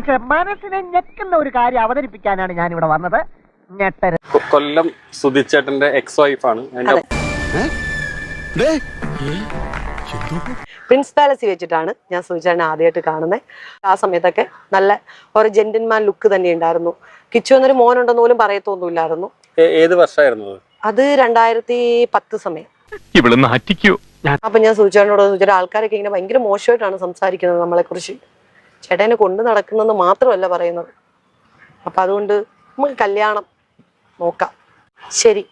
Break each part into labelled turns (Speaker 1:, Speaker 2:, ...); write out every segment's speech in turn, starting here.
Speaker 1: പക്ഷെ മനസ്സിനെ ഞെക്കുന്ന ഒരു കാര്യം അവതരിപ്പിക്കാനാണ് ഞാൻ ഇവിടെ വന്നത്.
Speaker 2: കൊല്ലം സുധിച്ചേട്ടന്റെ എക്സ് വൈഫാണ്.
Speaker 3: പ്രിൻസ് പാലസിൽ വെച്ചിട്ടാണ് ഞാൻ സുധിച്ചേട്ടനെ ആദ്യമായിട്ട് കാണുന്നത്. ആ സമയത്തൊക്കെ നല്ല ഒരു ജെന്റിൽമാൻ ലുക്ക് തന്നെ ഉണ്ടായിരുന്നു. കിച്ചു എന്നൊരു മോനുണ്ടെന്ന് പോലും പറയത്തൊന്നുമില്ലായിരുന്നു.
Speaker 2: ഏത് വർഷമായിരുന്നു
Speaker 3: അത് 2010 സമയം. അപ്പൊ ഞാൻ സുധിച്ചേട്ടനോട് ചോദിച്ചാൽ ആൾക്കാരൊക്കെ ഇങ്ങനെ ഭയങ്കര മോശമായിട്ടാണ് സംസാരിക്കുന്നത് നമ്മളെ കുറിച്ച്. ചേട്ടനെ കൊണ്ട് നടക്കുന്നെന്ന് മാത്രമല്ല പറയുന്നത്. അപ്പൊ അതുകൊണ്ട് നമുക്ക് കല്യാണം നോക്കാം. ശരി,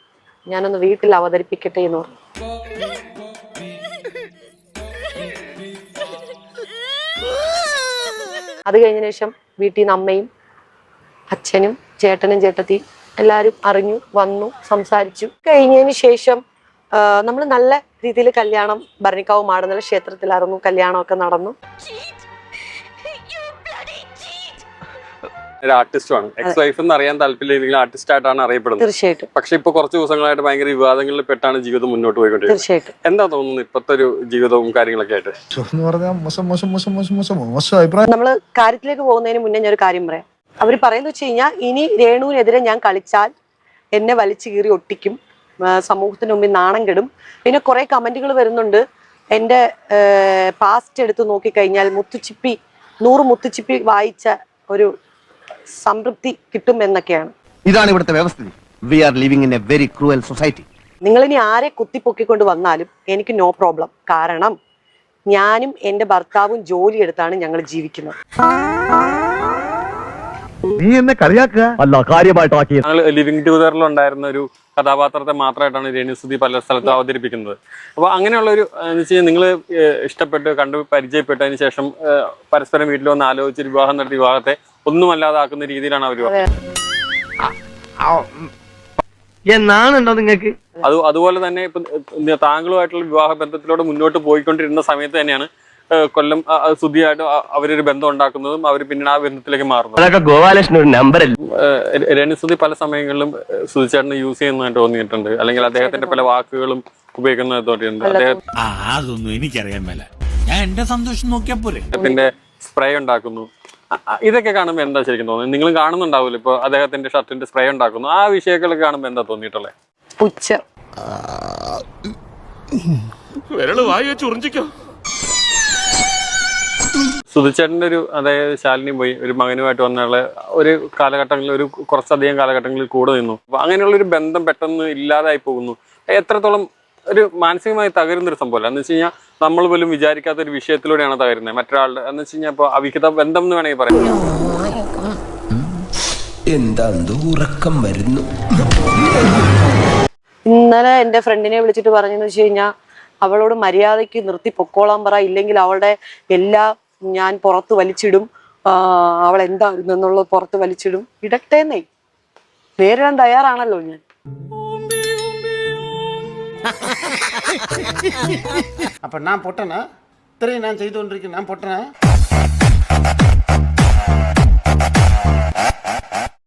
Speaker 3: ഞാനൊന്ന് വീട്ടിൽ അവതരിപ്പിക്കട്ടെ എന്ന് പറഞ്ഞു. അത് കഴിഞ്ഞ ശേഷം വീട്ടിൽ നിന്ന് അമ്മയും അച്ഛനും ചേട്ടനും ചേട്ടത്തി എല്ലാവരും അറിഞ്ഞു, വന്നു, സംസാരിച്ചു. കഴിഞ്ഞതിന് ശേഷം നമ്മൾ നല്ല രീതിയിൽ കല്യാണം ഭരണിക്കാവ് മാടുന്നല ക്ഷേത്രത്തിലായിരുന്നു. കല്യാണമൊക്കെ നടന്നു.
Speaker 2: ആർട്ടിസ്റ്റുമാണ്. എക്സ് വൈഫ് എന്ന് അറിയാൻ താല്പര്യമില്ലെങ്കിൽ ആർട്ടിസ്റ്റ് ആയിട്ടാണ് അറിയപ്പെടുന്നത്.
Speaker 3: തീർച്ചയായിട്ടും.
Speaker 2: പക്ഷെ ഇപ്പൊ കുറച്ച് ദിവസങ്ങളായിട്ട് ഭയങ്കര വിവാദങ്ങളിൽ പെട്ടാണ് ജീവിതം മുന്നോട്ട് പോയിക്കൊണ്ടിരിക്കുന്നത്.
Speaker 3: തീർച്ചയായിട്ടും.
Speaker 2: എന്താ തോന്നുന്നു ഇപ്പത്തെ ഒരു ജീവിതവും കാര്യങ്ങളൊക്കെ ആയിട്ട്?
Speaker 3: നമ്മള് കാര്യത്തിലേക്ക് പോകുന്നതിന് മുന്നേ ഞാൻ ഒരു കാര്യം പറയാം. അവർ പറയുന്നത് വെച്ച് കഴിഞ്ഞാൽ ഇനി രേണുവിനെതിരെ ഞാൻ കളിച്ചാൽ എന്നെ വലിച്ചു കീറി ഒട്ടിക്കും, സമൂഹത്തിന് മുമ്പിൽ നാണം കെടും. പിന്നെ കുറെ കമന്റുകൾ വരുന്നുണ്ട്. എന്റെ പാസ്റ്റ് എടുത്ത് നോക്കിക്കഴിഞ്ഞാൽ 100 മുത്തുച്ചിപ്പി വായിച്ച ഒരു സംതൃപ്തി കിട്ടും എന്നൊക്കെയാണ്.
Speaker 4: ഇതാണ് ഇവിടുത്തെ വ്യവസ്ഥിതി. We are living in a very cruel society.
Speaker 3: നിങ്ങൾ ഇനി ആരെ കുത്തിപ്പൊക്കിക്കൊണ്ട് വന്നാലും എനിക്ക് നോ പ്രോബ്ലം. കാരണം ഞാനും എന്റെ ഭർത്താവും ജോലി എടുത്താണ് ഞങ്ങൾ ജീവിക്കുന്നത്.
Speaker 4: നീ എന്നെ കളിയാക്കുക അല്ല, കാര്യമായിട്ട്
Speaker 2: ഞങ്ങൾ ലിവിംഗ് ടുഗദറിലുണ്ടായിരുന്ന ഒരു കഥാപാത്രത്തെ മാത്രമായിട്ടാണ് രേണുസുതി പല സ്ഥലത്തും അവതരിപ്പിക്കുന്നത്. അപ്പൊ അങ്ങനെയുള്ള ഒരു നിങ്ങൾ ഇഷ്ടപ്പെട്ട് കണ്ടു പരിചയപ്പെട്ടതിന് ശേഷം പരസ്പരം വീട്ടിൽ വന്ന് ആലോചിച്ച് വിവാഹം നടത്തി വിവാഹത്തെ ഒന്നുമല്ലാതാക്കുന്ന രീതിയിലാണ് അവർ
Speaker 1: എന്നാണുണ്ടോ നിങ്ങൾക്ക്?
Speaker 2: അതുപോലെ തന്നെ ഇപ്പൊ താങ്കളുമായിട്ടുള്ള വിവാഹ ബന്ധത്തിലൂടെ മുന്നോട്ട് പോയിക്കൊണ്ടിരുന്ന സമയത്ത് തന്നെയാണ് കൊല്ലം സുധിയായിട്ട് അവരൊരു ബന്ധം ഉണ്ടാക്കുന്നതും അവർ പിന്നീട് ആ ബന്ധത്തിലേക്ക് മാറുന്നത്. രേണുസുതി പല സമയങ്ങളിലും സുധിച്ചേട്ടനെ യൂസ് ചെയ്യുന്നതായിട്ട് തോന്നിയിട്ടുണ്ട്, അല്ലെങ്കിൽ അദ്ദേഹത്തിന്റെ പല വാക്കുകളും ഉപയോഗിക്കുന്നത് തോന്നിയിട്ടുണ്ട്.
Speaker 5: അതൊന്നും എനിക്കറിയാൻ മേല, ഞാൻ എന്റെ സന്തോഷം നോക്കിയാ പോലെ.
Speaker 2: അദ്ദേഹത്തിന്റെ സ്പ്രേ ഉണ്ടാക്കുന്നു. ഇതൊക്കെ കാണുമ്പോൾ എന്താ ശരിക്കും തോന്നുന്നത്? നിങ്ങൾ കാണുന്നുണ്ടാവില്ല, ഇപ്പൊ അദ്ദേഹത്തിന്റെ ഷർട്ടിന്റെ സ്പ്രേ ഉണ്ടാക്കുന്നു. ആ വിഷയങ്ങളൊക്കെ കാണുമ്പോൾ എന്താ തോന്നിയിട്ടുള്ളത്?
Speaker 3: പുച്ഛം.
Speaker 2: സുധിച്ചേട്ടൻ്റെ അതായത് ശാലിനി പോയി ഒരു മകനുമായിട്ട് വന്നുള്ള ഒരു കാലഘട്ടങ്ങളിൽ, ഒരു കുറച്ചധികം കാലഘട്ടങ്ങളിൽ കൂടെ നിന്നു. അപ്പൊ അങ്ങനെയുള്ള ഒരു ബന്ധം പെട്ടെന്ന് ഇല്ലാതായി പോകുന്നു. എത്രത്തോളം ഒരു മാനസികമായി തകരുന്നൊരു സംഭവമല്ല എന്ന് വെച്ച് കഴിഞ്ഞാൽ നമ്മൾ പോലും വിചാരിക്കാത്ത ഒരു വിഷയത്തിലൂടെയാണ് തകരുന്നത് മറ്റൊരാളുടെ. എന്ന് വെച്ച് കഴിഞ്ഞാൽ ഇപ്പൊ അവിഹിത ബന്ധം എന്ന് വേണമെങ്കിൽ പറയാം.
Speaker 6: എന്താ ഉറക്കം വരുന്നു.
Speaker 3: ഇന്നലെ എന്റെ ഫ്രണ്ടിനെ വിളിച്ചിട്ട് പറഞ്ഞെന്ന് വെച്ച് കഴിഞ്ഞാൽ അവളോട് മര്യാദയ്ക്ക് നിർത്തി പൊക്കോളാൻ പറ, ഇല്ലെങ്കിൽ അവളുടെ എല്ലാ ഞാൻ പുറത്ത് വലിച്ചിടും, അവൾ എന്തായിരുന്നു എന്നുള്ളത് പുറത്ത് വലിച്ചിടും. ഇടട്ടേന്നേ, നേരിടാൻ തയ്യാറാണല്ലോ ഞാൻ.
Speaker 7: அப்ப நான் பொட்டனா? நான் செய்து கொண்டிருக்கேன். நான் பொட்டனா?